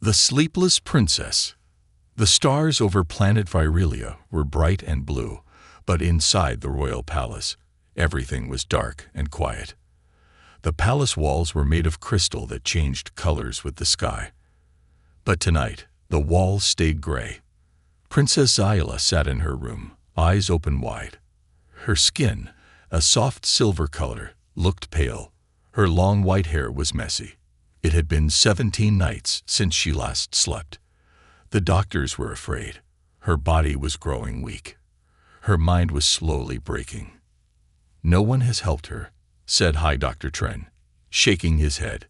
The Sleepless Princess. The stars over planet Virelia were bright and blue, but inside the royal palace, everything was dark and quiet. The palace walls were made of crystal that changed colors with the sky. But tonight, the walls stayed gray. Princess Zyla sat in her room, eyes open wide. Her skin, a soft silver color, looked pale. Her long white hair was messy. It had been 17 nights since she last slept. The doctors were afraid. Her body was growing weak. Her mind was slowly breaking. "No one has helped her," said High Dr. Tren, shaking his head.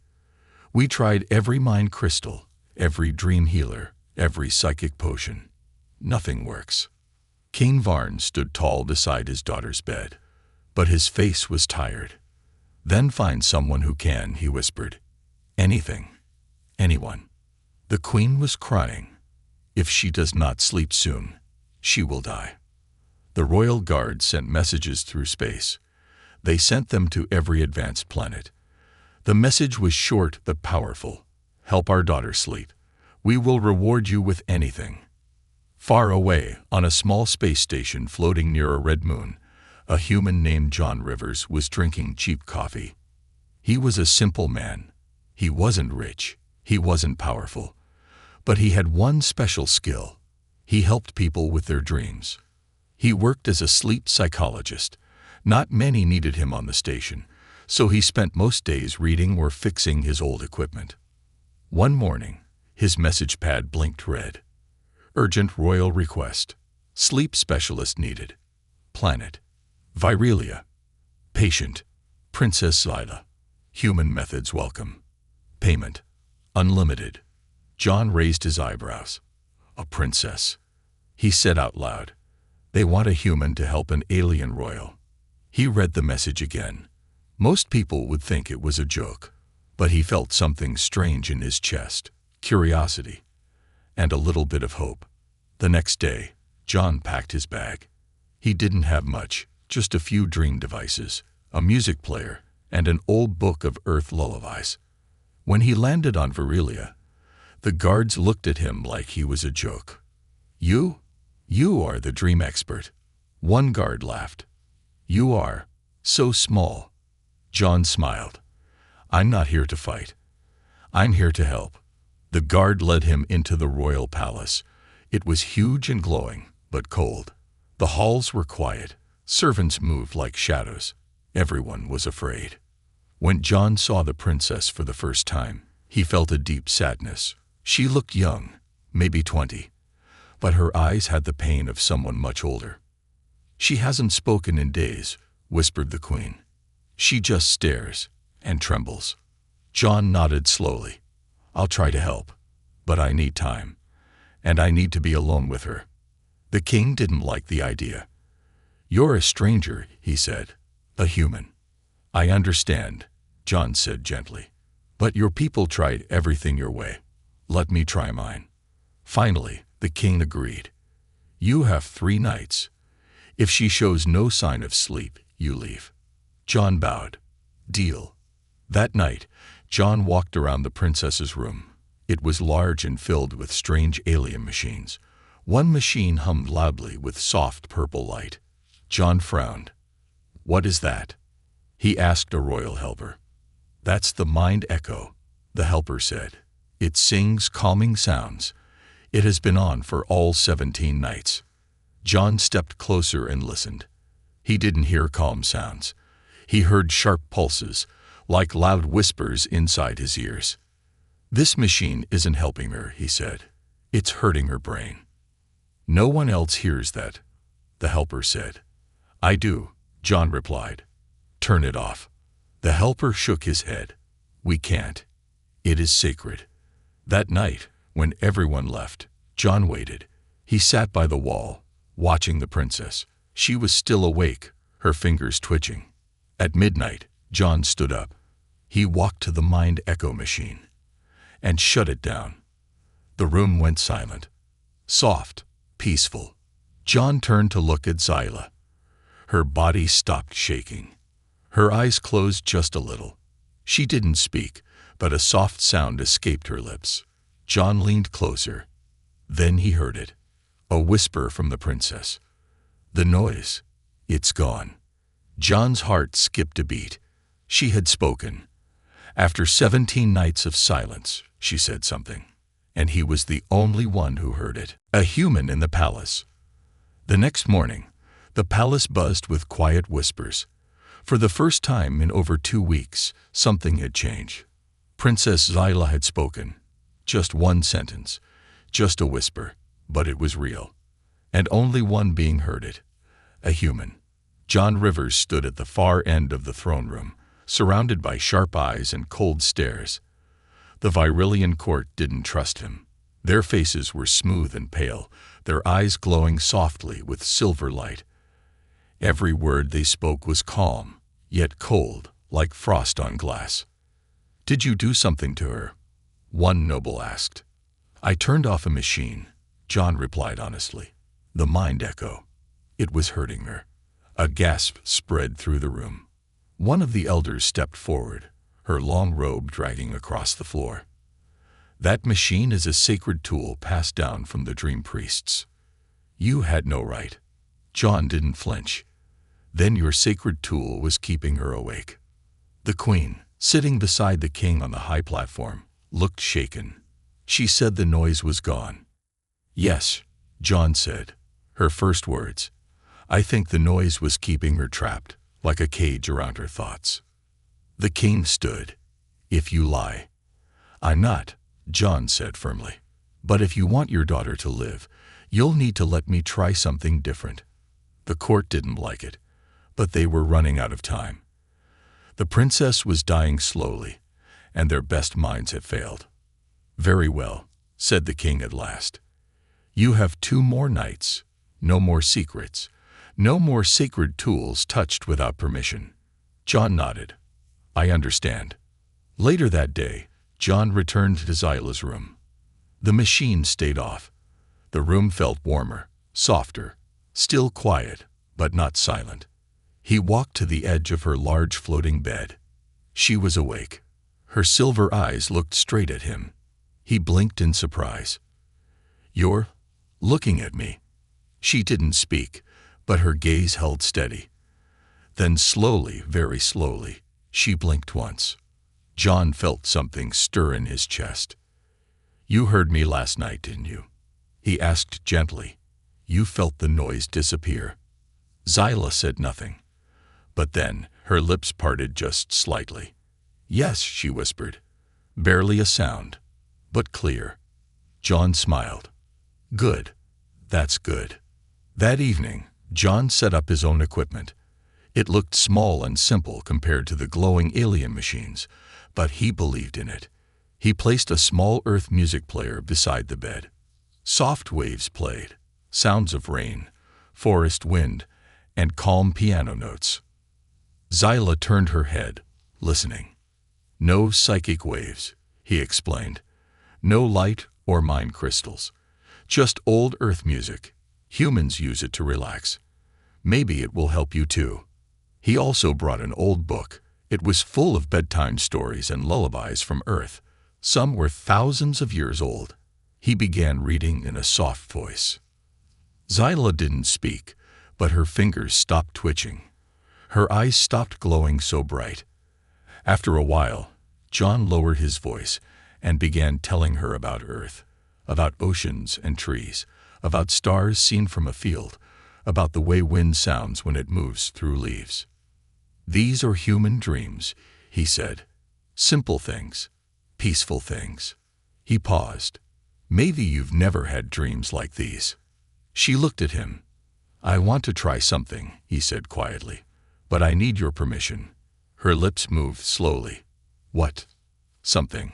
"We tried every mind crystal, every dream healer, every psychic potion. Nothing works." King Varn stood tall beside his daughter's bed, but his face was tired. "Then find someone who can," he whispered. "Anything. Anyone." The queen was crying. "If she does not sleep soon, she will die." The royal guard sent messages through space. They sent them to every advanced planet. The message was short but powerful. "Help our daughter sleep. We will reward you with anything." Far away, on a small space station floating near a red moon, a human named John Rivers was drinking cheap coffee. He was a simple man. He wasn't rich. He wasn't powerful. But he had one special skill. He helped people with their dreams. He worked as a sleep psychologist. Not many needed him on the station, so he spent most days reading or fixing his old equipment. One morning, his message pad blinked red. "Urgent royal request. Sleep specialist needed. Planet Virelia. Patient Princess Zyla. Human methods welcome. Payment unlimited." John raised his eyebrows. "A princess," he said out loud. "They want a human to help an alien royal." He read the message again. Most people would think it was a joke, but he felt something strange in his chest, curiosity, and a little bit of hope. The next day, John packed his bag. He didn't have much, just a few dream devices, a music player, and an old book of Earth lullabies. When he landed on Virelia, the guards looked at him like he was a joke. You are the dream expert." One guard laughed. "You are so small." John smiled. "I'm not here to fight. I'm here to help." The guard led him into the royal palace. It was huge and glowing, but cold. The halls were quiet. Servants moved like shadows. Everyone was afraid. When John saw the princess for the first time, he felt a deep sadness. She looked young, maybe 20, but her eyes had the pain of someone much older. "She hasn't spoken in days," whispered the queen. "She just stares and trembles." John nodded slowly. "I'll try to help, but I need time, and I need to be alone with her." The king didn't like the idea. "You're a stranger," he said. "A human." "I understand," John said gently. "But your people tried everything your way. Let me try mine." Finally, the king agreed. "You have 3 nights. If she shows no sign of sleep, you leave." John bowed. "Deal." That night, John walked around the princess's room. It was large and filled with strange alien machines. One machine hummed loudly with soft purple light. John frowned. "What is that?" he asked a royal helper. "That's the Mind Echo," the helper said. "It sings calming sounds. It has been on for all 17 nights." John stepped closer and listened. He didn't hear calm sounds. He heard sharp pulses, like loud whispers inside his ears. "This machine isn't helping her," he said. "It's hurting her brain." "No one else hears that," the helper said. "I do," John replied. "Turn it off." The helper shook his head. "We can't. It is sacred." That night, when everyone left, John waited. He sat by the wall, watching the princess. She was still awake, her fingers twitching. At midnight, John stood up. He walked to the Mind Echo machine and shut it down. The room went silent. Soft, peaceful. John turned to look at Zyla. Her body stopped shaking. Her eyes closed just a little. She didn't speak, but a soft sound escaped her lips. John leaned closer. Then he heard it. A whisper from the princess. The noise. It's gone. John's heart skipped a beat. She had spoken. After 17 nights of silence, she said something. And he was the only one who heard it. A human in the palace. The next morning, the palace buzzed with quiet whispers. For the first time in over 2 weeks, something had changed. Princess Zyla had spoken. Just one sentence. Just a whisper. But it was real. And only one being heard it. A human. John Rivers stood at the far end of the throne room, surrounded by sharp eyes and cold stares. The Virillian court didn't trust him. Their faces were smooth and pale, their eyes glowing softly with silver light. Every word they spoke was calm, yet cold, like frost on glass. "Did you do something to her?" one noble asked. "I turned off a machine," John replied honestly. The mind echo. It was hurting her. A gasp spread through the room. One of the elders stepped forward, her long robe dragging across the floor. "That machine is a sacred tool passed down from the dream priests. You had no right." John didn't flinch. "Then your sacred tool was keeping her awake." The queen, sitting beside the king on the high platform, looked shaken. She said the noise was gone. "Yes," John said, her first words. "I think the noise was keeping her trapped, like a cage around her thoughts." The king stood. "If you lie." "I'm not," John said firmly. "But if you want your daughter to live, you'll need to let me try something different." The court didn't like it, but they were running out of time. The princess was dying slowly, and their best minds had failed. "Very well," said the king at last. "You have 2 more nights. No more secrets. No more sacred tools touched without permission." John nodded. "I understand." Later that day, John returned to Zyla's room. The machine stayed off. The room felt warmer, softer, still quiet, but not silent. He walked to the edge of her large floating bed. She was awake. Her silver eyes looked straight at him. He blinked in surprise. "You're looking at me." She didn't speak, but her gaze held steady. Then slowly, very slowly, she blinked once. John felt something stir in his chest. "You heard me last night, didn't you?" he asked gently. "You felt the noise disappear." Zyla said nothing. But then her lips parted just slightly. "Yes," she whispered. "Barely a sound, but clear." John smiled. "Good. That's good." That evening, John set up his own equipment. It looked small and simple compared to the glowing alien machines, but he believed in it. He placed a small earth music player beside the bed. Soft waves played, sounds of rain, forest wind, and calm piano notes. Zyla turned her head, listening. "No psychic waves," he explained. "No light or mind crystals. Just old earth music. Humans use it to relax. Maybe it will help you too." He also brought an old book. It was full of bedtime stories and lullabies from Earth. Some were thousands of years old. He began reading in a soft voice. Zyla didn't speak, but her fingers stopped twitching. Her eyes stopped glowing so bright. After a while, John lowered his voice and began telling her about Earth, about oceans and trees, about stars seen from a field, about the way wind sounds when it moves through leaves. "These are human dreams," he said. "Simple things, peaceful things." He paused. "Maybe you've never had dreams like these." She looked at him. "I want to try something," he said quietly, "but I need your permission." Her lips moved slowly. "What? Something?"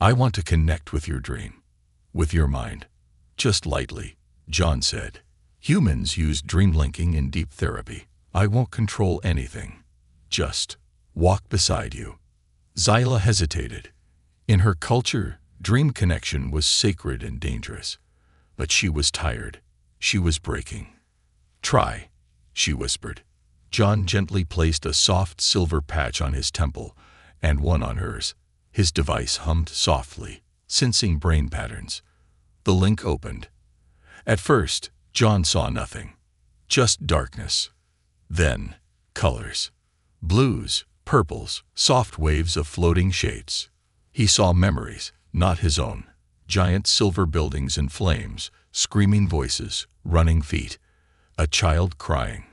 "I want to connect with your dream, with your mind." "Just lightly," John said. "Humans use dream linking in deep therapy. I won't control anything. Just walk beside you." Zyla hesitated. In her culture, dream connection was sacred and dangerous. But she was tired. She was breaking. "Try," she whispered. John gently placed a soft silver patch on his temple and one on hers. His device hummed softly, sensing brain patterns. The link opened. At first, John saw nothing. Just darkness. Then, colors. Blues, purples, soft waves of floating shades. He saw memories, not his own. Giant silver buildings in flames, screaming voices, running feet. A child crying.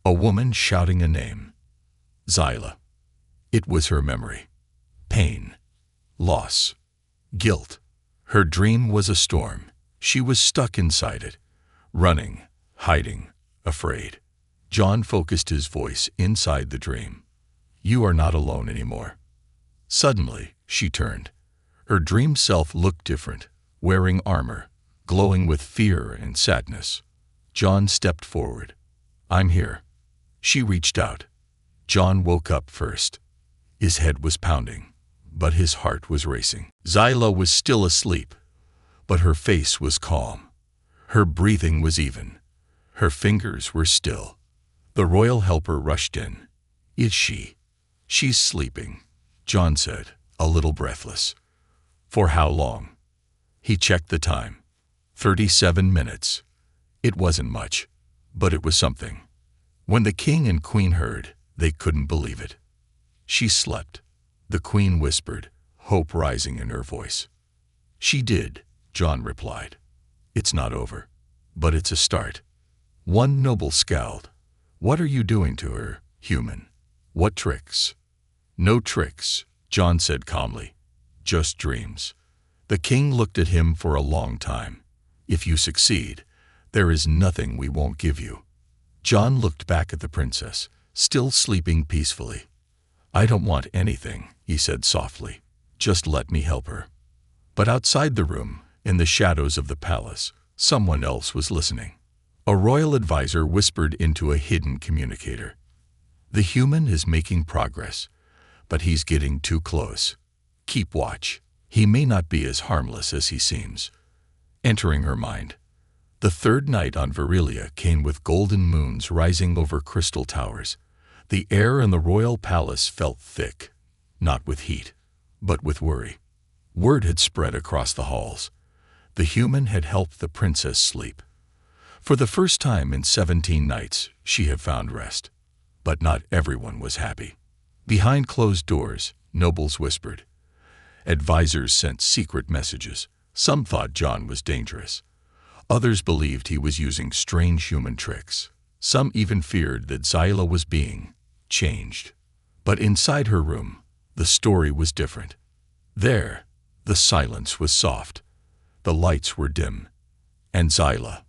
A woman shouting a name. Zyla. It was her memory. Pain. Loss. Guilt. Her dream was a storm. She was stuck inside it. Running. Hiding. Afraid. John focused his voice inside the dream. You are not alone anymore. Suddenly, she turned. Her dream self looked different, wearing armor, glowing with fear and sadness. John stepped forward. I'm here. She reached out. John woke up first. His head was pounding, but his heart was racing. Zyla was still asleep, but her face was calm. Her breathing was even. Her fingers were still. The royal helper rushed in. Is she? She's sleeping, John said, a little breathless. For how long? He checked the time. 37 minutes. It wasn't much, but it was something. When the king and queen heard, they couldn't believe it. She slept. The queen whispered, hope rising in her voice. She did, John replied. It's not over, but it's a start. One noble scowled. What are you doing to her, human? What tricks? No tricks, John said calmly. Just dreams. The king looked at him for a long time. If you succeed, there is nothing we won't give you. John looked back at the princess, still sleeping peacefully. I don't want anything, he said softly. Just let me help her. But outside the room, in the shadows of the palace, someone else was listening. A royal advisor whispered into a hidden communicator. The human is making progress, but he's getting too close. Keep watch. He may not be as harmless as he seems. Entering her mind. The third night on Virilia came with golden moons rising over crystal towers. The air in the royal palace felt thick, not with heat, but with worry. Word had spread across the halls. The human had helped the princess sleep. For the first time in 17 nights, she had found rest. But not everyone was happy. Behind closed doors, nobles whispered. Advisors sent secret messages. Some thought John was dangerous. Others believed he was using strange human tricks. Some even feared that Zyla was being changed. But inside her room, the story was different. There, the silence was soft. The lights were dim. And Zyla,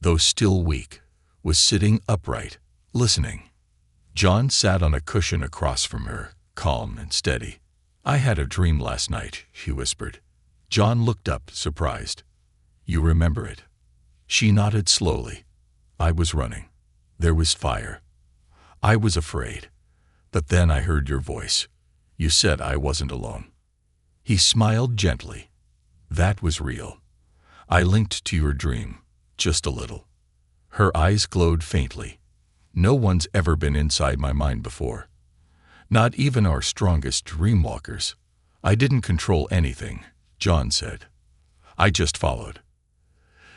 though still weak, was sitting upright, listening. John sat on a cushion across from her, calm and steady. I had a dream last night, she whispered. John looked up, surprised. You remember it? She nodded slowly. I was running. There was fire. I was afraid. But then I heard your voice. You said I wasn't alone. He smiled gently. That was real. I linked to your dream, just a little. Her eyes glowed faintly. No one's ever been inside my mind before. Not even our strongest dreamwalkers. I didn't control anything, John said. I just followed.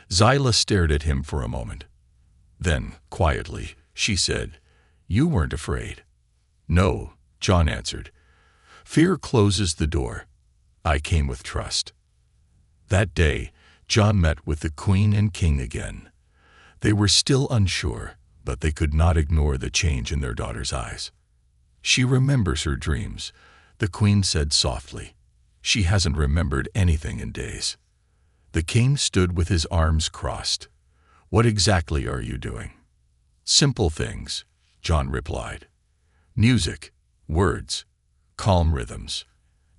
Zyla stared at him for a moment. Then, quietly, she said, You weren't afraid. No, John answered. Fear closes the door. I came with trust. That day, John met with the queen and king again. They were still unsure, but they could not ignore the change in their daughter's eyes. She remembers her dreams, the queen said softly. She hasn't remembered anything in days. The king stood with his arms crossed. What exactly are you doing? Simple things, John replied. Music, words, calm rhythms,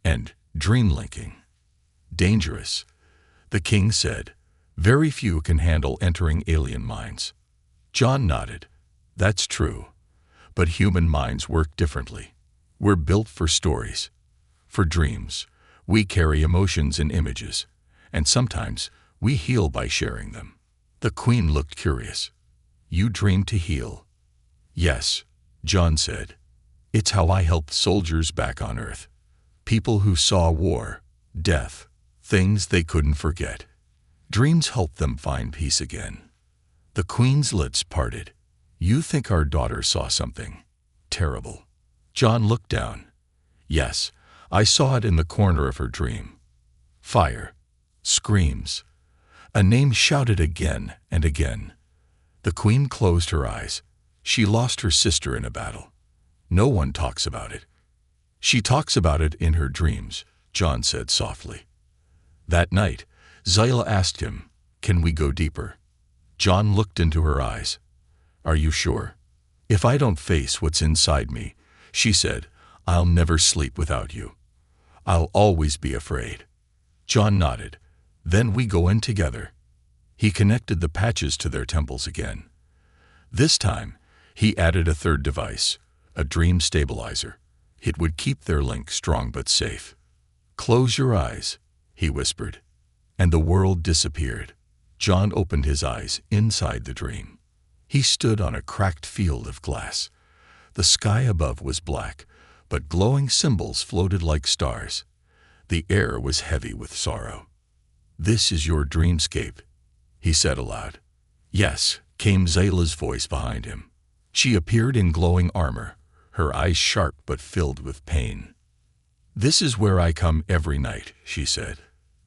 and dream linking. Dangerous, the king said. Very few can handle entering alien minds. John nodded. That's true. But human minds work differently. We're built for stories, for dreams. We carry emotions and images, and sometimes we heal by sharing them. The queen looked curious. You dream to heal? Yes, John said. It's how I helped soldiers back on Earth. People who saw war, death, things they couldn't forget. Dreams helped them find peace again. The queen's lips parted. You think our daughter saw something terrible? John looked down. Yes, I saw it in the corner of her dream. Fire. Screams. A name shouted again and again. The queen closed her eyes. She lost her sister in a battle. No one talks about it. She talks about it in her dreams, John said softly. That night, Zyla asked him, "Can we go deeper?" John looked into her eyes. "Are you sure?" "If I don't face what's inside me," she said, "I'll never sleep without you. I'll always be afraid." John nodded. "Then we go in together." He connected the patches to their temples again. This time, he added a third device, a dream stabilizer. It would keep their link strong but safe. "Close your eyes," he whispered. And the world disappeared. John opened his eyes inside the dream. He stood on a cracked field of glass. The sky above was black, but glowing symbols floated like stars. The air was heavy with sorrow. "This is your dreamscape," he said aloud. "Yes," came Zayla's voice behind him. She appeared in glowing armor, her eyes sharp but filled with pain. "This is where I come every night," she said.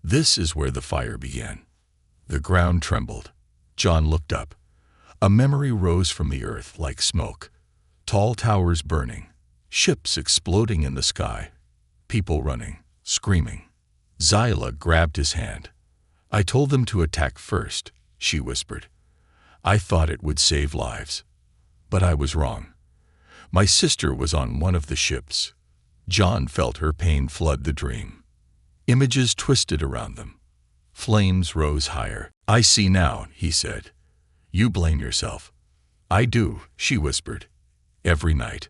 "This is where the fire began." The ground trembled. John looked up. A memory rose from the earth like smoke. Tall towers burning, ships exploding in the sky, people running, screaming. Zyla grabbed his hand. "I told them to attack first," she whispered. "I thought it would save lives. But I was wrong. My sister was on one of the ships." John felt her pain flood the dream. Images twisted around them. Flames rose higher. "I see now," he said. "You blame yourself." "I do," she whispered. "Every night."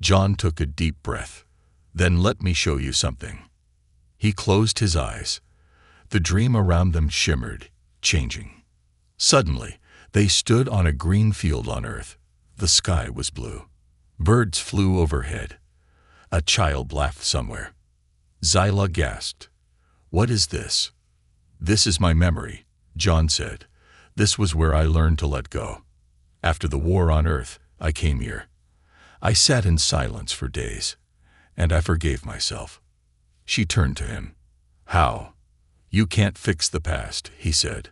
John took a deep breath. "Then let me show you something." He closed his eyes. The dream around them shimmered, changing. Suddenly, they stood on a green field on earth. The sky was blue. Birds flew overhead. A child laughed somewhere. Zyla gasped. "What is this?" "This is my memory," John said. "This was where I learned to let go. After the war on Earth, I came here. I sat in silence for days, and I forgave myself." She turned to him. "How?" "You can't fix the past," he said,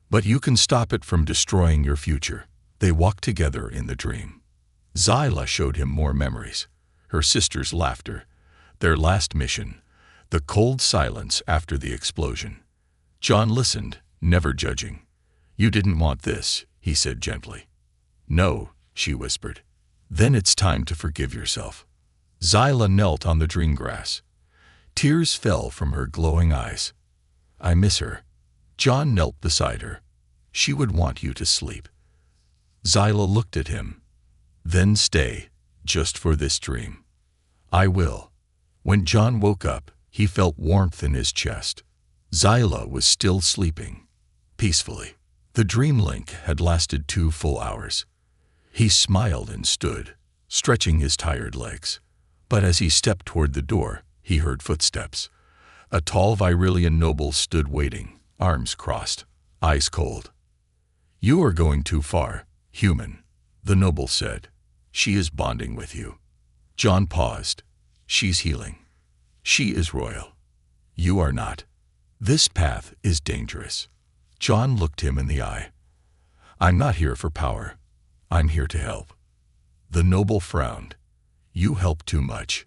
"but you can stop it from destroying your future." They walked together in the dream. Zyla showed him more memories. Her sister's laughter, their last mission, the cold silence after the explosion. John listened, never judging. "You didn't want this," he said gently. "No," she whispered. "Then it's time to forgive yourself." Zyla knelt on the dream grass. Tears fell from her glowing eyes. "I miss her." John knelt beside her. "She would want you to sleep." Zyla looked at him. "Then stay, just for this dream." "I will." When John woke up, he felt warmth in his chest. Zyla was still sleeping, peacefully. The dream link had lasted 2 full hours. He smiled and stood, stretching his tired legs. But as he stepped toward the door, he heard footsteps. A tall Virilian noble stood waiting, arms crossed, eyes cold. "You are going too far, human," the noble said. "She is bonding with you." John paused. "She's healing. She is royal. You are not. This path is dangerous." John looked him in the eye. "I'm not here for power. I'm here to help." The noble frowned. "You help too much."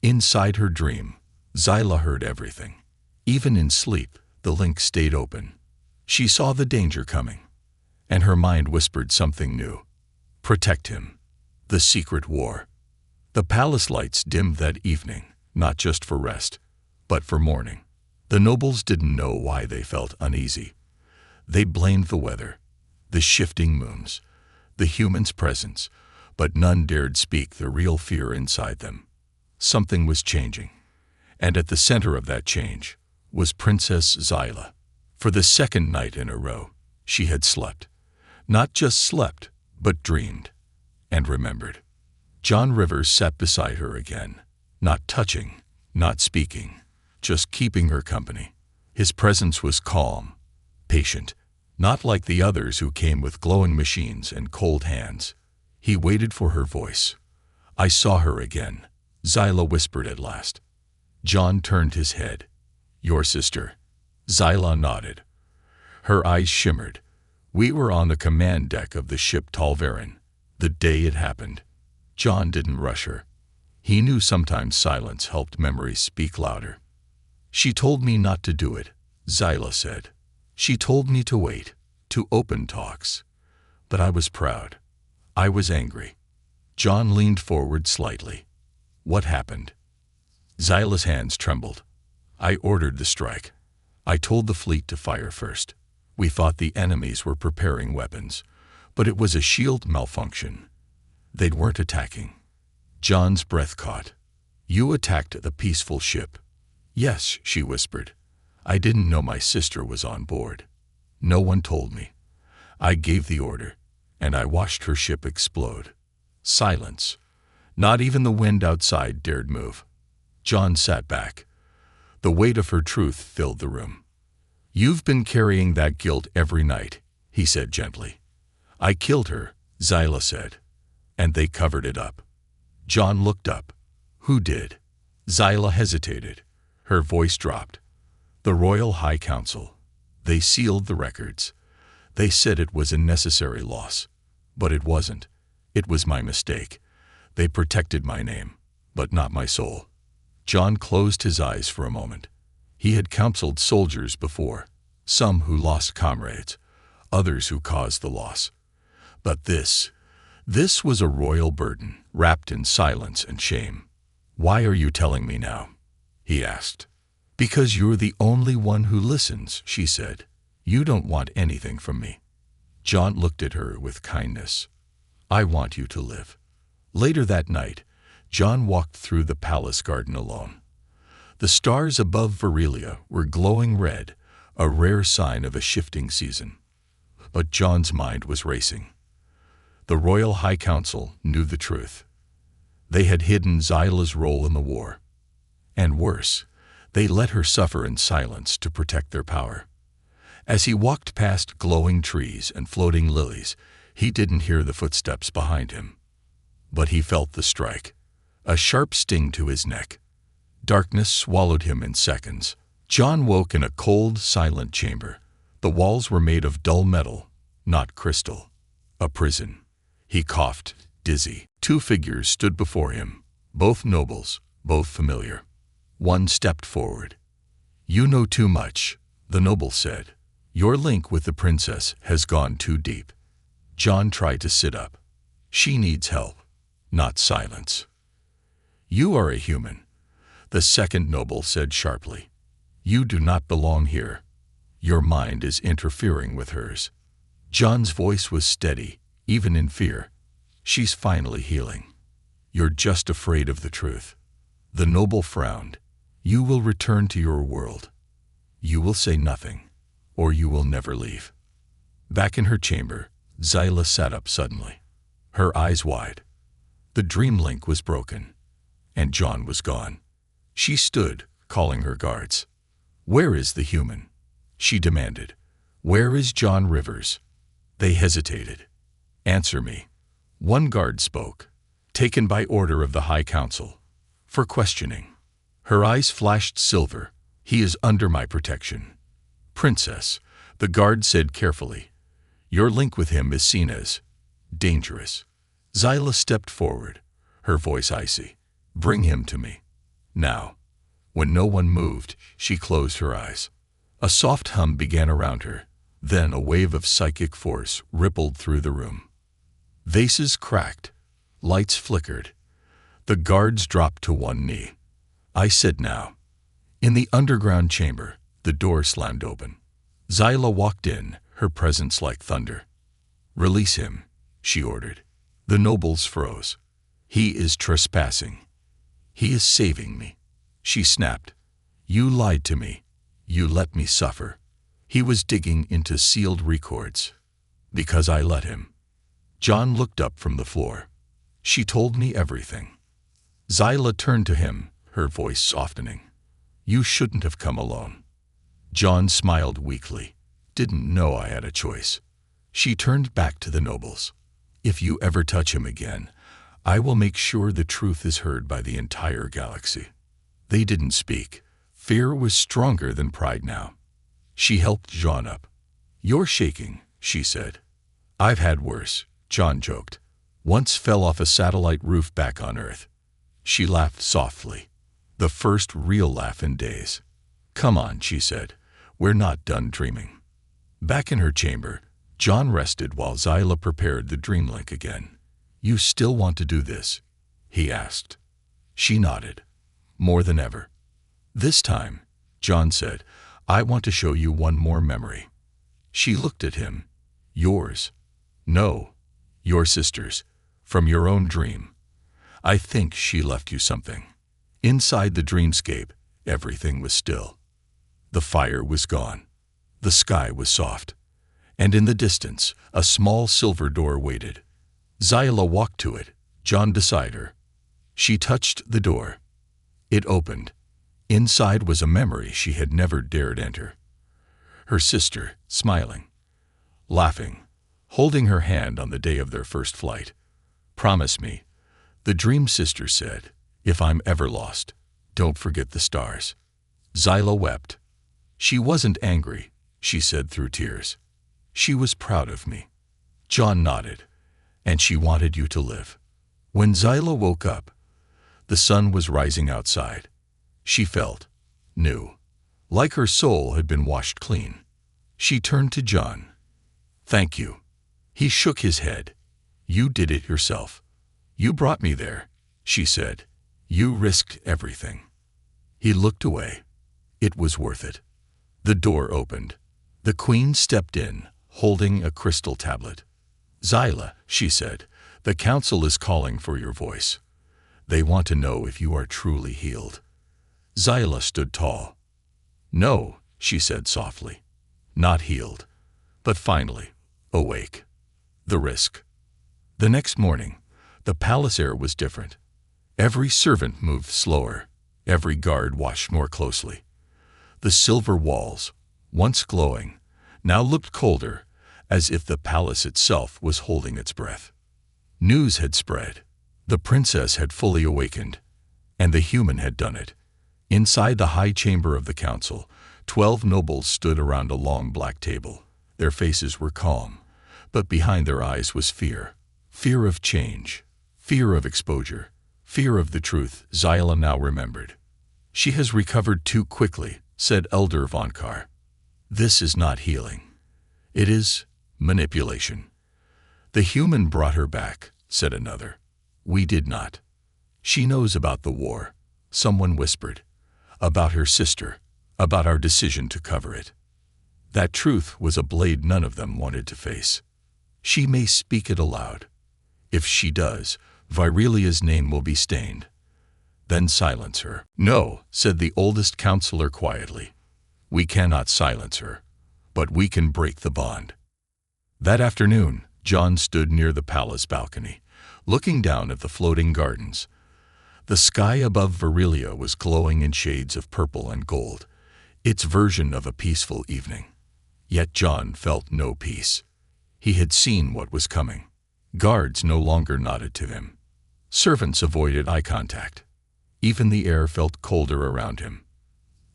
Inside her dream, Zyla heard everything. Even in sleep, the link stayed open. She saw the danger coming, and her mind whispered something new. Protect him. The secret war. The palace lights dimmed that evening, not just for rest, but for mourning. The nobles didn't know why they felt uneasy. They blamed the weather, the shifting moons, the human's presence, but none dared speak the real fear inside them. Something was changing, and at the center of that change was Princess Zyla. For the second night in a row, she had slept. Not just slept, but dreamed and remembered. John Rivers sat beside her again, not touching, not speaking, just keeping her company. His presence was calm, patient, not like the others who came with glowing machines and cold hands. He waited for her voice. "I saw her again," Zyla whispered at last. John turned his head. "Your sister?" Zyla nodded. Her eyes shimmered. "We were on the command deck of the ship Talvarin, the day it happened." John didn't rush her. He knew sometimes silence helped memories speak louder. "She told me not to do it," Zyla said. "She told me to wait, to open talks. But I was proud. I was angry." John leaned forward slightly. "What happened?" Zyla's hands trembled. "I ordered the strike. I told the fleet to fire first. We thought the enemies were preparing weapons, but it was a shield malfunction. They weren't attacking." John's breath caught. "You attacked the peaceful ship." "Yes," she whispered. "I didn't know my sister was on board. No one told me. I gave the order, and I watched her ship explode." Silence. Not even the wind outside dared move. John sat back. The weight of her truth filled the room. "You've been carrying that guilt every night," he said gently. "I killed her," Zyla said. "And they covered it up." John looked up. "Who did?" Zyla hesitated. Her voice dropped. "The Royal High Council. They sealed the records. They said it was a necessary loss. But it wasn't. It was my mistake. They protected my name, but not my soul." John closed his eyes for a moment. He had counseled soldiers before, some who lost comrades, others who caused the loss. But this was a royal burden, wrapped in silence and shame. "Why are you telling me now?" he asked. "Because you're the only one who listens," she said. "You don't want anything from me." John looked at her with kindness. "I want you to live." Later that night, John walked through the palace garden alone. The stars above Virilia were glowing red, a rare sign of a shifting season. But John's mind was racing. The Royal High Council knew the truth. They had hidden Zyla's role in the war. And worse, they let her suffer in silence to protect their power. As he walked past glowing trees and floating lilies, he didn't hear the footsteps behind him. But he felt the strike, a sharp sting to his neck. Darkness swallowed him in seconds. John woke in a cold, silent chamber. The walls were made of dull metal, not crystal. A prison. He coughed, dizzy. Two figures stood before him, both nobles, both familiar. One stepped forward. "You know too much," the noble said. "Your link with the princess has gone too deep." John tried to sit up. "She needs help, not silence." "You are a human," the second noble said sharply. "You do not belong here. Your mind is interfering with hers." John's voice was steady, even in fear. "She's finally healing. You're just afraid of the truth." The noble frowned. "You will return to your world. You will say nothing, or you will never leave." Back in her chamber, Zyla sat up suddenly, her eyes wide. The dream link was broken, and John was gone. She stood, calling her guards. "Where is the human?" she demanded. "Where is John Rivers?" They hesitated. "Answer me." One guard spoke, taken by order of the High Council, for questioning. Her eyes flashed silver. "He is under my protection." "Princess," the guard said carefully, "your link with him is seen as dangerous." Zyla stepped forward, her voice icy. "Bring him to me. Now." When no one moved, she closed her eyes. A soft hum began around her. Then a wave of psychic force rippled through the room. Vases cracked. Lights flickered. The guards dropped to one knee. "I said now." In the underground chamber, the door slammed open. Zyla walked in, her presence like thunder. "Release him," she ordered. The nobles froze. "He is trespassing. He is saving me," she snapped. "You lied to me. You let me suffer. He was digging into sealed records. Because I let him." John looked up from the floor. "She told me everything." Zyla turned to him, her voice softening. "You shouldn't have come alone." John smiled weakly. Didn't know I had a choice. She turned back to the nobles. If you ever touch him again, I will make sure the truth is heard by the entire galaxy. They didn't speak. Fear was stronger than pride now. She helped John up. You're shaking, she said. I've had worse, John joked. Once fell off a satellite roof back on Earth. She laughed softly. The first real laugh in days. Come on, she said. We're not done dreaming. Back in her chamber, John rested while Zyla prepared the dream link again. You still want to do this? He asked. She nodded. More than ever. This time, John said, I want to show you one more memory. She looked at him. Yours. No, your sister's. From your own dream. I think she left you something. Inside the dreamscape, everything was still. The fire was gone. The sky was soft. And in the distance, a small silver door waited. Zyla walked to it, John beside her. She touched the door. It opened. Inside was a memory she had never dared enter. Her sister, smiling, laughing, holding her hand on the day of their first flight. Promise me, the dream sister said, if I'm ever lost, don't forget the stars. Zyla wept. She wasn't angry, she said through tears. She was proud of me. John nodded. And she wanted you to live. When Zyla woke up, the sun was rising outside. She felt new, like her soul had been washed clean. She turned to John. Thank you. He shook his head. You did it yourself. You brought me there, she said. You risked everything. He looked away. It was worth it. The door opened. The queen stepped in, holding a crystal tablet. Zyla, she said, the council is calling for your voice. They want to know if you are truly healed. Zyla stood tall. No, she said softly. Not healed, but finally awake. The risk. The next morning, the palace air was different. Every servant moved slower. Every guard watched more closely. The silver walls, once glowing, now looked colder, as if the palace itself was holding its breath. News had spread. The princess had fully awakened, and the human had done it. Inside the high chamber of the council, 12 nobles stood around a long black table. Their faces were calm, but behind their eyes was fear. Fear of change, fear of exposure, fear of the truth. Zyla now remembered. She has recovered too quickly, said Elder Vonkar. This is not healing. It is manipulation. The human brought her back, said another. We did not. She knows about the war, someone whispered. About her sister, about our decision to cover it. That truth was a blade none of them wanted to face. She may speak it aloud. If she does, Virelia's name will be stained. Then silence her. No, said the oldest counselor quietly. We cannot silence her, but we can break the bond. That afternoon, John stood near the palace balcony, looking down at the floating gardens. The sky above Virelia was glowing in shades of purple and gold, its version of a peaceful evening. Yet John felt no peace. He had seen what was coming. Guards no longer nodded to him. Servants avoided eye contact. Even the air felt colder around him.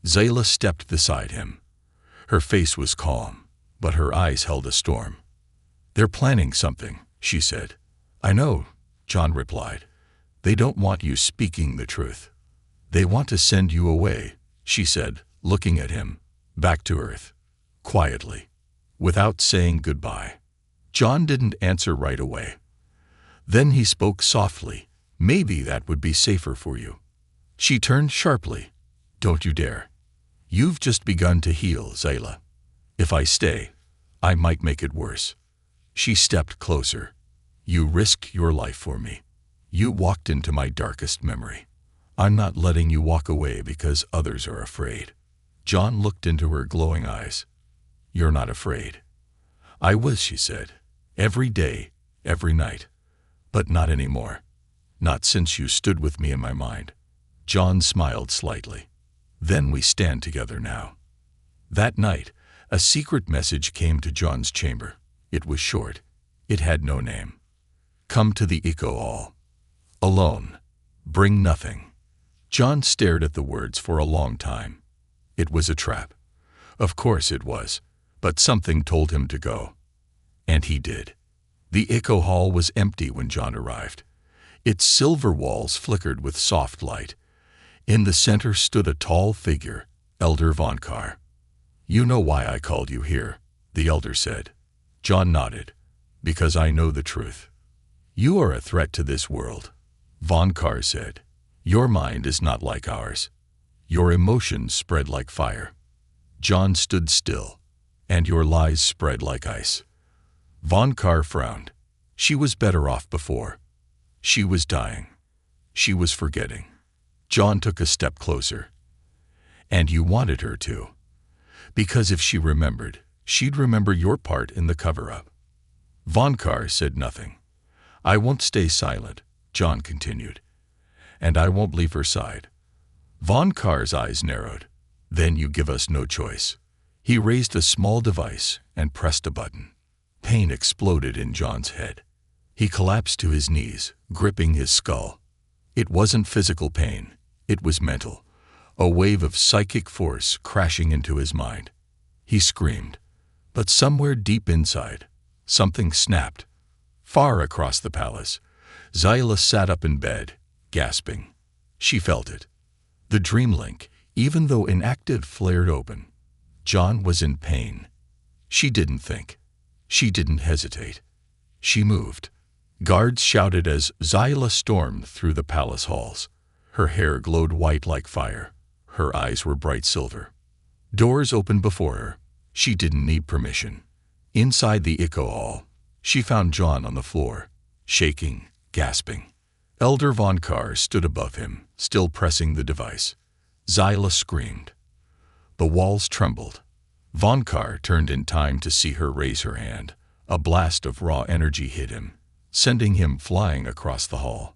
Zyla stepped beside him. Her face was calm, but her eyes held a storm. They're planning something, she said. I know, John replied. They don't want you speaking the truth. They want to send you away, she said, looking at him, back to Earth, quietly, without saying goodbye. John didn't answer right away. Then he spoke softly. Maybe that would be safer for you. She turned sharply. Don't you dare. You've just begun to heal, Zyla. If I stay, I might make it worse. She stepped closer. You risked your life for me. You walked into my darkest memory. I'm not letting you walk away because others are afraid. John looked into her glowing eyes. You're not afraid. I was, she said. Every day, every night. But not anymore. Not since you stood with me in my mind. John smiled slightly. Then we stand together now. That night, a secret message came to John's chamber. It was short. It had no name. Come to the Echo Hall. Alone. Bring nothing. John stared at the words for a long time. It was a trap. Of course it was, but something told him to go. And he did. The Echo Hall was empty when John arrived. Its silver walls flickered with soft light. In the center stood a tall figure, Elder Von Carr. You know why I called you here, the elder said. John nodded. Because I know the truth. You are a threat to this world, Von Carr said. Your mind is not like ours. Your emotions spread like fire. John stood still, and your lies spread like ice. Von Carr frowned. She was better off before. She was dying. She was forgetting. John took a step closer. And you wanted her to. Because if she remembered, she'd remember your part in the cover-up. Von Carr said nothing. I won't stay silent, John continued. And I won't leave her side. Von Carr's eyes narrowed. Then you give us no choice. He raised a small device and pressed a button. Pain exploded in John's head. He collapsed to his knees, gripping his skull. It wasn't physical pain. It was mental. A wave of psychic force crashing into his mind. He screamed. But somewhere deep inside, something snapped. Far across the palace, Zyla sat up in bed, gasping. She felt it. The dream link, even though inactive, flared open. John was in pain. She didn't think. She didn't hesitate. She moved. Guards shouted as Zyla stormed through the palace halls. Her hair glowed white like fire. Her eyes were bright silver. Doors opened before her. She didn't need permission. Inside the Echo Hall, she found John on the floor, shaking, gasping. Elder Von Carr stood above him, still pressing the device. Zyla screamed. The walls trembled. Von Carr turned in time to see her raise her hand. A blast of raw energy hit him, sending him flying across the hall.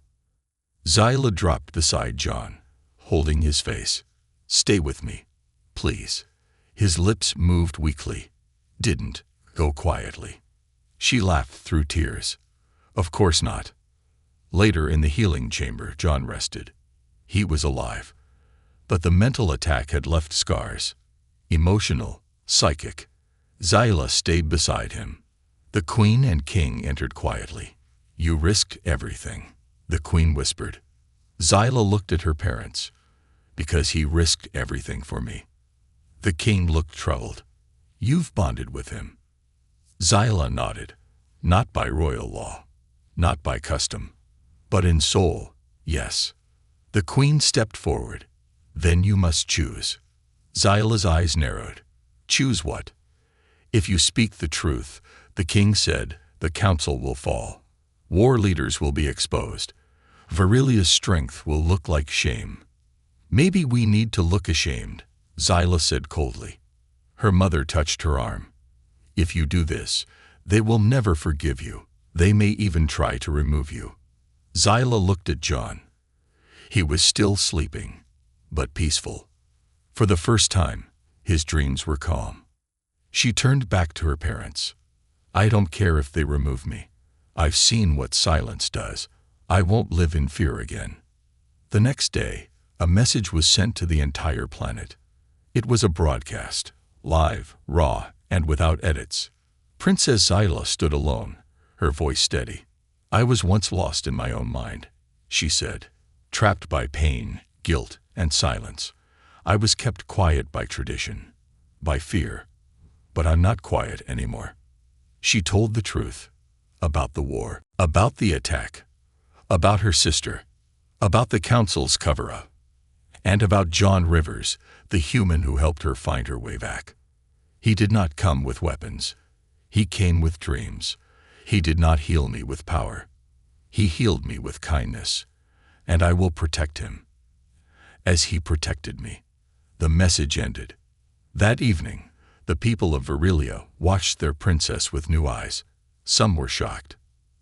Zyla dropped beside John, holding his face. Stay with me, please. His lips moved weakly. Didn't go quietly. She laughed through tears. Of course not. Later in the healing chamber, John rested. He was alive. But the mental attack had left scars. Emotional, psychic. Zyla stayed beside him. The queen and king entered quietly. You risked everything, the queen whispered. Zyla looked at her parents. Because he risked everything for me. The king looked troubled. You've bonded with him. Zyla nodded. Not by royal law. Not by custom. But in soul, yes. The queen stepped forward. Then you must choose. Zyla's eyes narrowed. Choose what? If you speak the truth, the king said, the council will fall. War leaders will be exposed. Virilia's strength will look like shame. Maybe we need to look ashamed, Zyla said coldly. Her mother touched her arm. If you do this, they will never forgive you. They may even try to remove you. Zyla looked at John. He was still sleeping, but peaceful. For the first time, his dreams were calm. She turned back to her parents. I don't care if they remove me. I've seen what silence does. I won't live in fear again. The next day, a message was sent to the entire planet. It was a broadcast, live, raw, and without edits. Princess Zyla stood alone, her voice steady. I was once lost in my own mind, she said, trapped by pain, guilt, and silence. I was kept quiet by tradition, by fear. But I'm not quiet anymore. She told the truth about the war, about the attack, about her sister, about the council's cover-up, and about John Rivers, the human who helped her find her way back. He did not come with weapons. He came with dreams. He did not heal me with power. He healed me with kindness, and I will protect him. As he protected me, the message ended. That evening, the people of Virilia watched their princess with new eyes. Some were shocked.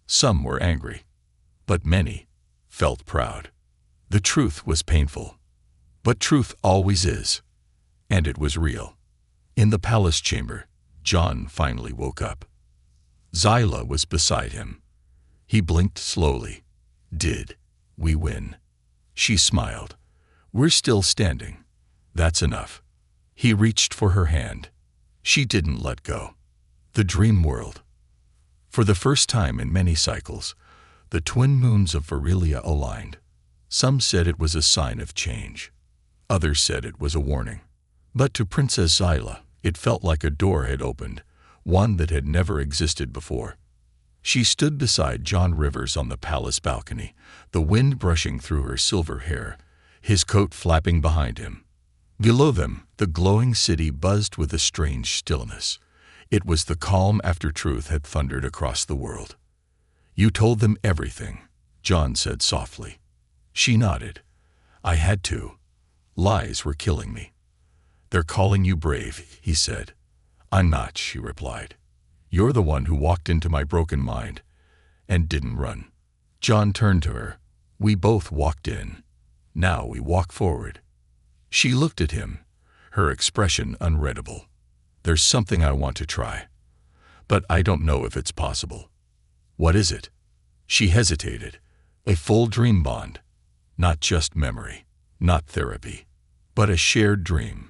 Some were angry. But many felt proud. The truth was painful. But truth always is. And it was real. In the palace chamber, John finally woke up. Zyla was beside him. He blinked slowly. Did we win? She smiled. We're still standing. That's enough. He reached for her hand. She didn't let go. The dream world. For the first time in many cycles, the twin moons of Virilia aligned. Some said it was a sign of change. Others said it was a warning. But to Princess Zyla, it felt like a door had opened, one that had never existed before. She stood beside John Rivers on the palace balcony, the wind brushing through her silver hair, his coat flapping behind him. Below them, the glowing city buzzed with a strange stillness. It was the calm after truth had thundered across the world. You told them everything, John said softly. She nodded. I had to. Lies were killing me. They're calling you brave, he said. I'm not, she replied. You're the one who walked into my broken mind and didn't run. John turned to her. We both walked in. Now we walk forward. She looked at him, her expression unreadable. There's something I want to try, but I don't know if it's possible. What is it? She hesitated. A full dream bond. Not just memory, not therapy, but a shared dream.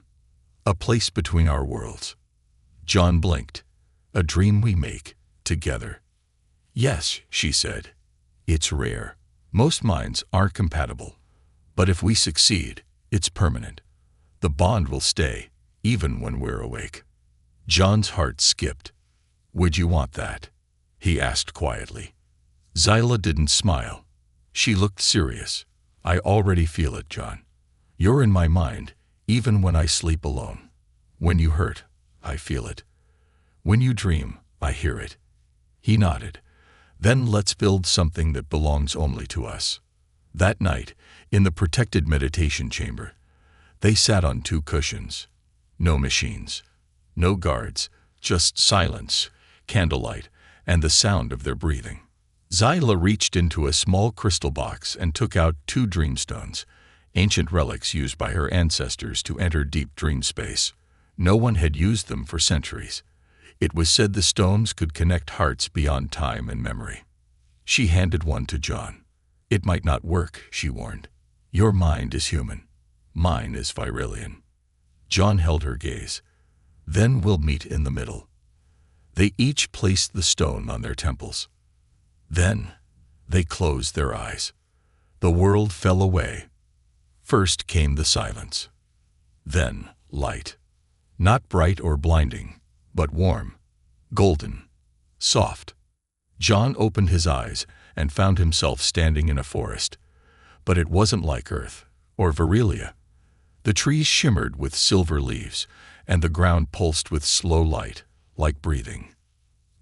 A place between our worlds. John blinked. A dream we make together. Yes, she said. It's rare. Most minds aren't compatible. But if we succeed, it's permanent. The bond will stay, even when we're awake. John's heart skipped. Would you want that? He asked quietly. Zyla didn't smile. She looked serious. I already feel it, John. You're in my mind, even when I sleep alone. When you hurt, I feel it. When you dream, I hear it. He nodded. Then let's build something that belongs only to us. That night, in the protected meditation chamber, they sat on 2 cushions. No machines, no guards, just silence, candlelight, and the sound of their breathing. Zyla reached into a small crystal box and took out 2 dreamstones, ancient relics used by her ancestors to enter deep dream space. No one had used them for centuries. It was said the stones could connect hearts beyond time and memory. She handed one to John. It might not work, she warned. Your mind is human. Mine is Virilian. John held her gaze. Then we'll meet in the middle. They each placed the stone on their temples. Then they closed their eyes. The world fell away. First came the silence. Then light. Not bright or blinding, but warm, golden, soft. John opened his eyes and found himself standing in a forest. But it wasn't like Earth or Virilia. The trees shimmered with silver leaves, and the ground pulsed with slow light, like breathing.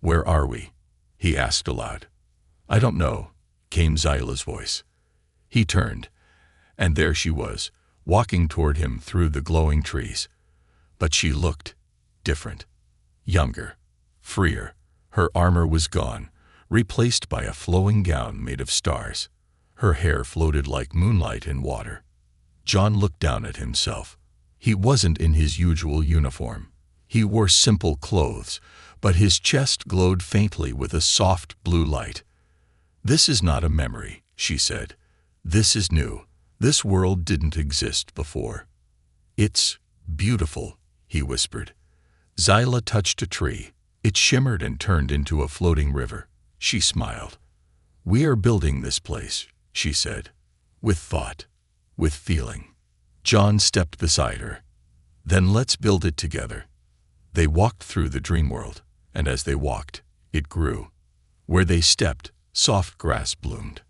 Where are we? He asked aloud. I don't know, came Zyla's voice. He turned, and there she was, walking toward him through the glowing trees. But she looked different, younger, freer. Her armor was gone, replaced by a flowing gown made of stars. Her hair floated like moonlight in water. John looked down at himself. He wasn't in his usual uniform. He wore simple clothes, but his chest glowed faintly with a soft blue light. This is not a memory, she said. This is new. This world didn't exist before. It's beautiful, he whispered. Zyla touched a tree. It shimmered and turned into a floating river. She smiled. We are building this place, she said, with thought, with feeling. John stepped beside her. Then let's build it together. They walked through the dream world, and as they walked, it grew. Where they stepped, soft grass bloomed.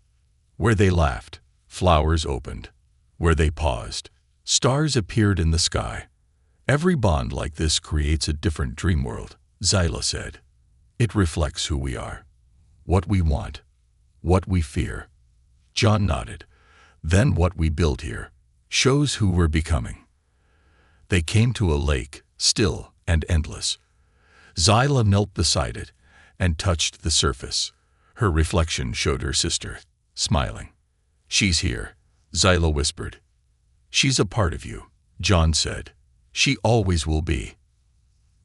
Where they laughed, flowers opened. Where they paused, stars appeared in the sky. Every bond like this creates a different dream world, Zyla said. It reflects who we are, what we want, what we fear. John nodded. Then what we build here shows who we're becoming. They came to a lake, still and endless. Zyla knelt beside it and touched the surface. Her reflection showed her sister, smiling. She's here, Zyla whispered. She's a part of you, John said. She always will be.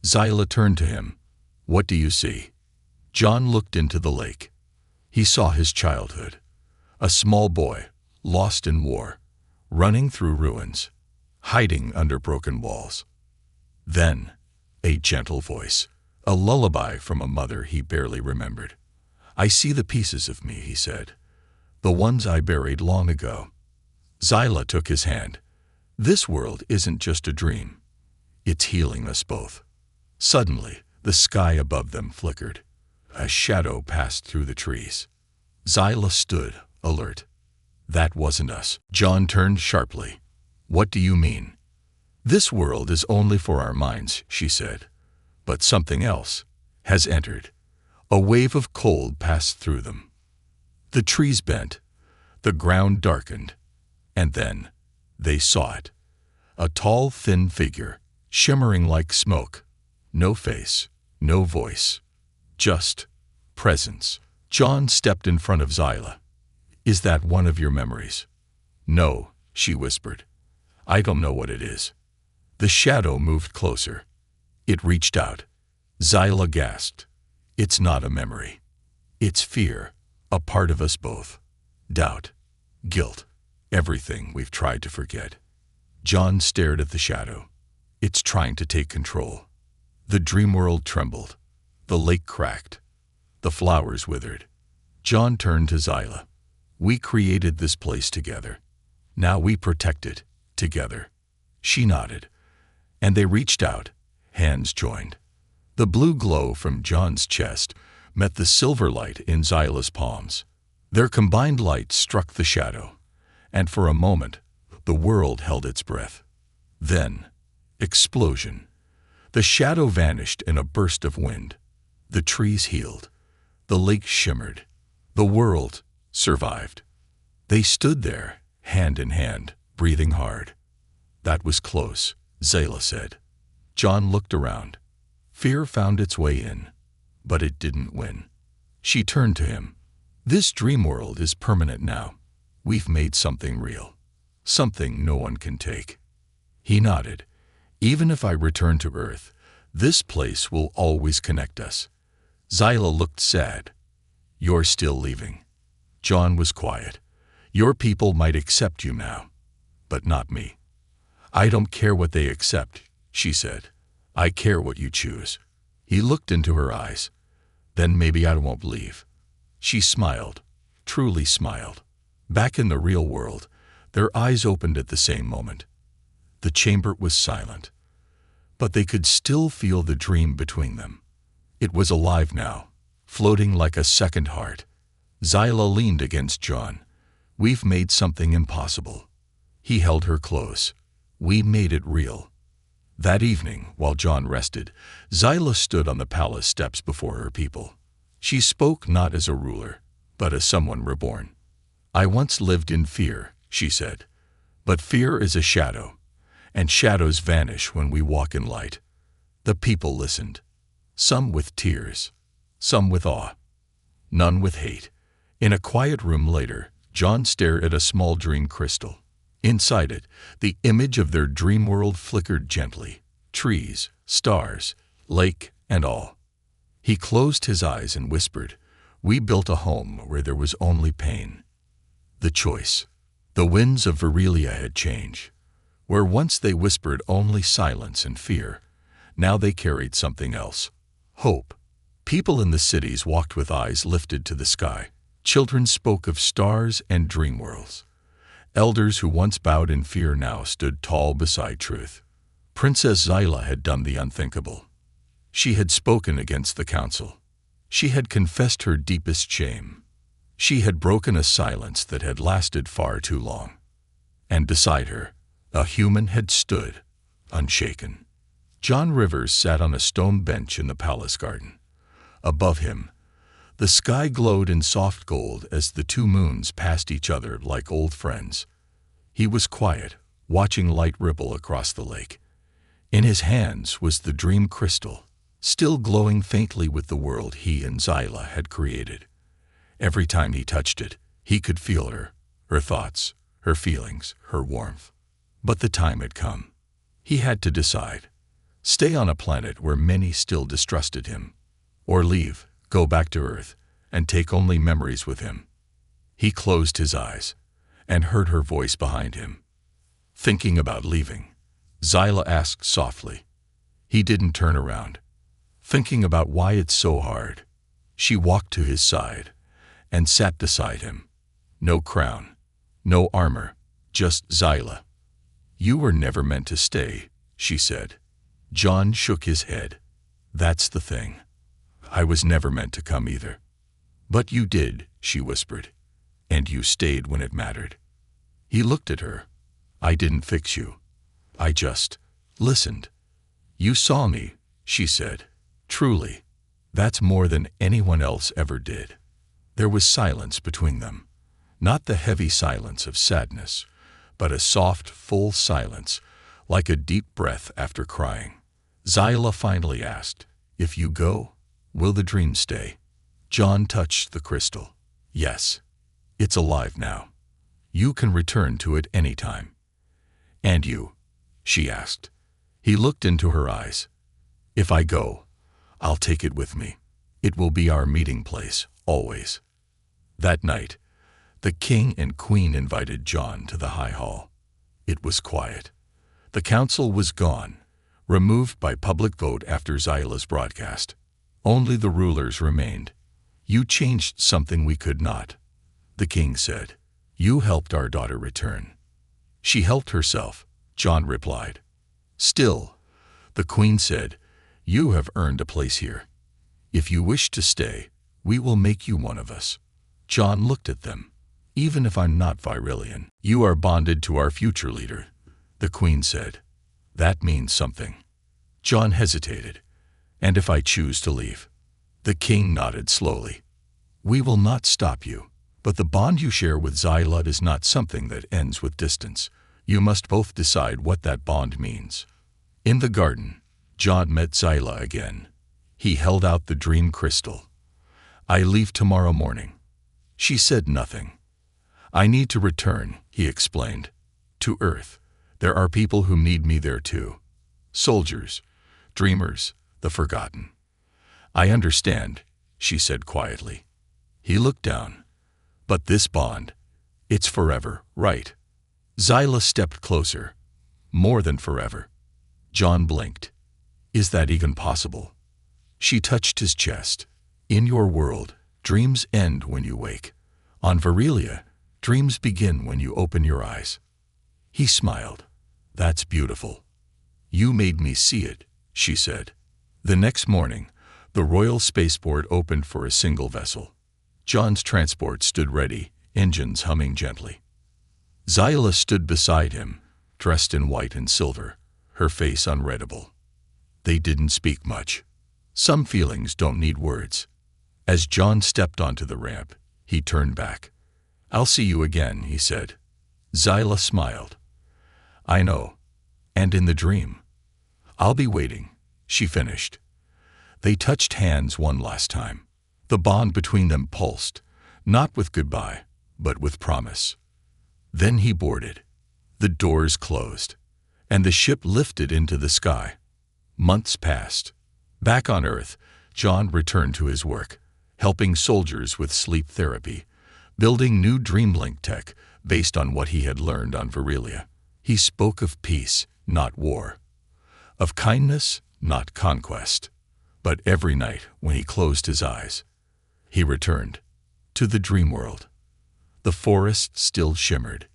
Zyla turned to him. "What do you see?" John looked into the lake. He saw his childhood. A small boy, lost in war, running through ruins, hiding under broken walls. Then, a gentle voice, a lullaby from a mother he barely remembered. "I see the pieces of me," he said, "the ones I buried long ago." Zyla took his hand. "This world isn't just a dream. It's healing us both." Suddenly, the sky above them flickered. A shadow passed through the trees. Zyla stood, alert. "That wasn't us." John turned sharply. "What do you mean?" "This world is only for our minds," she said. "But something else has entered." A wave of cold passed through them. The trees bent, the ground darkened, and then they saw it. A tall, thin figure, shimmering like smoke. No face, no voice, just presence. John stepped in front of Zyla. "Is that one of your memories?" "No," she whispered. "I don't know what it is." The shadow moved closer. It reached out. Zyla gasped. "It's not a memory. It's fear, a part of us both. Doubt, guilt, everything we've tried to forget." John stared at the shadow. "It's trying to take control." The dream world trembled. The lake cracked. The flowers withered. John turned to Zyla. "We created this place together. Now we protect it, together." She nodded, and they reached out, hands joined. The blue glow from John's chest met the silver light in Zyla's palms. Their combined light struck the shadow, and for a moment, the world held its breath. Then, explosion. The shadow vanished in a burst of wind. The trees healed. The lake shimmered. The world survived. They stood there, hand in hand, breathing hard. "That was close," Zyla said. John looked around. Fear found its way in, but it didn't win. She turned to him. "This dream world is permanent now. We've made something real. Something no one can take." He nodded. "Even if I return to Earth, this place will always connect us." Zyla looked sad. "You're still leaving." John was quiet. "Your people might accept you now, but not me." "I don't care what they accept," she said. "I care what you choose." He looked into her eyes. "Then maybe I won't leave." She smiled, truly smiled. Back in the real world, their eyes opened at the same moment. The chamber was silent, but they could still feel the dream between them. It was alive now, floating like a second heart. Zyla leaned against John. "We've made something impossible." He held her close. "We made it real." That evening, while John rested, Zyla stood on the palace steps before her people. She spoke not as a ruler, but as someone reborn. "I once lived in fear," she said, "but fear is a shadow, and shadows vanish when we walk in light." The people listened, some with tears, some with awe, none with hate. In a quiet room later, John stared at a small dream crystal. Inside it, the image of their dream world flickered gently, trees, stars, lake, and all. He closed his eyes and whispered, "We built a home where there was only pain." The choice. The winds of Virelia had changed. Where once they whispered only silence and fear, now they carried something else. Hope. People in the cities walked with eyes lifted to the sky. Children spoke of stars and dream worlds. Elders who once bowed in fear now stood tall beside truth. Princess Zyla had done the unthinkable. She had spoken against the council. She had confessed her deepest shame. She had broken a silence that had lasted far too long. And beside her, a human had stood, unshaken. John Rivers sat on a stone bench in the palace garden. Above him, the sky glowed in soft gold as the two moons passed each other like old friends. He was quiet, watching light ripple across the lake. In his hands was the dream crystal, still glowing faintly with the world he and Zyla had created. Every time he touched it, he could feel her thoughts, her feelings, her warmth. But the time had come. He had to decide. Stay on a planet where many still distrusted him. Or leave, go back to Earth, and take only memories with him. He closed his eyes and heard her voice behind him. Thinking about leaving, Zyla asked softly. He didn't turn around. Thinking about why it's so hard. She walked to his side and sat beside him. No crown, no armor, just Zyla. You were never meant to stay, she said. John shook his head. That's the thing. I was never meant to come either. But you did, she whispered. And you stayed when it mattered. He looked at her. I didn't fix you. I just listened. You saw me, she said. Truly. That's more than anyone else ever did. There was silence between them. Not the heavy silence of sadness, but a soft, full silence, like a deep breath after crying. Zyla finally asked, if you go, will the dream stay? John touched the crystal. Yes. It's alive now. You can return to it any time. And you? She asked. He looked into her eyes. If I go, I'll take it with me. It will be our meeting place, always. That night, the king and queen invited John to the high hall. It was quiet. The council was gone, removed by public vote after Zyla's broadcast. Only the rulers remained. You changed something we could not, the king said. You helped our daughter return. She helped herself, John replied. Still, the queen said, you have earned a place here. If you wish to stay, we will make you one of us. John looked at them. Even if I'm not Virillian, you are bonded to our future leader, the queen said. That means something. John hesitated. And if I choose to leave? The king nodded slowly. We will not stop you, but the bond you share with Zyla is not something that ends with distance. You must both decide what that bond means. In the garden, John met Zyla again. He held out the dream crystal. I leave tomorrow morning. She said nothing. I need to return, he explained. To Earth. There are people who need me there too. Soldiers, dreamers, the forgotten. I understand, she said quietly. He looked down. But this bond, it's forever, right? Zyla stepped closer. More than forever. John blinked. Is that even possible? She touched his chest. In your world, dreams end when you wake. On Virilia, dreams begin when you open your eyes. He smiled. That's beautiful. You made me see it, she said. The next morning, the royal spaceport opened for a single vessel. John's transport stood ready, engines humming gently. Zyla stood beside him, dressed in white and silver, her face unreadable. They didn't speak much. Some feelings don't need words. As John stepped onto the ramp, he turned back. I'll see you again, he said. Zyla smiled. I know. And in the dream. I'll be waiting, she finished. They touched hands one last time. The bond between them pulsed, not with goodbye, but with promise. Then he boarded. The doors closed, and the ship lifted into the sky. Months passed. Back on Earth, John returned to his work, helping soldiers with sleep therapy, building new Dreamlink tech based on what he had learned on Virilia. He spoke of peace, not war. Of kindness, not conquest. But every night, when he closed his eyes, he returned to the dream world. The forest still shimmered.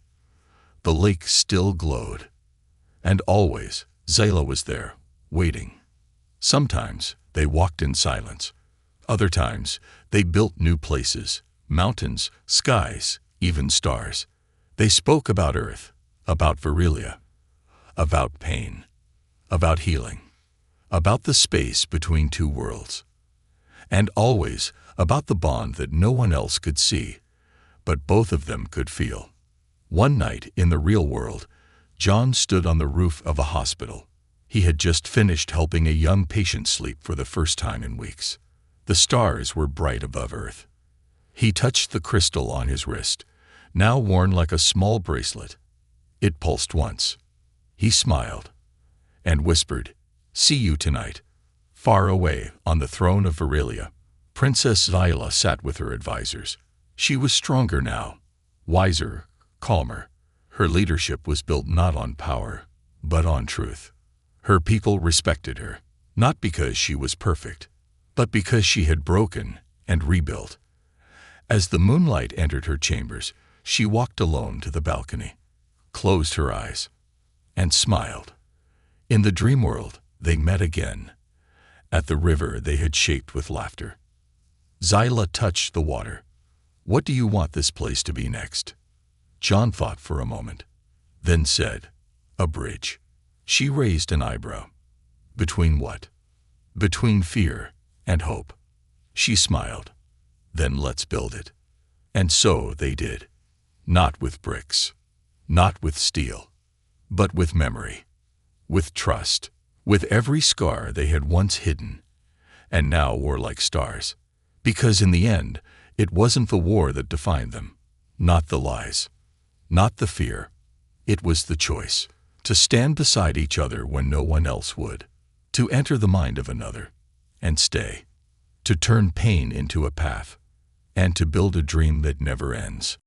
The lake still glowed. And always, Zyla was there, waiting. Sometimes, they walked in silence. Other times, they built new places, mountains, skies, even stars. They spoke about Earth, about Virilia, about pain, about healing, about the space between two worlds, and always about the bond that no one else could see, but both of them could feel. One night in the real world, John stood on the roof of a hospital. He had just finished helping a young patient sleep for the first time in weeks. The stars were bright above Earth. He touched the crystal on his wrist, now worn like a small bracelet. It pulsed once. He smiled and whispered, See you tonight. Far away, on the throne of Varelia, Princess Zyla sat with her advisors. She was stronger now, wiser, calmer. Her leadership was built not on power, but on truth. Her people respected her, not because she was perfect, but because she had broken and rebuilt. As the moonlight entered her chambers, she walked alone to the balcony, closed her eyes, and smiled. In the dream world, they met again. At the river they had shaped with laughter. Zyla touched the water. What do you want this place to be next? John thought for a moment, then said, a bridge. She raised an eyebrow. Between what? Between fear and hope. She smiled. Then let's build it. And so they did. Not with bricks, not with steel, but with memory, with trust, with every scar they had once hidden, and now wore like stars. Because in the end, it wasn't the war that defined them, not the lies, not the fear. It was the choice, to stand beside each other when no one else would, to enter the mind of another, and stay, to turn pain into a path, and to build a dream that never ends.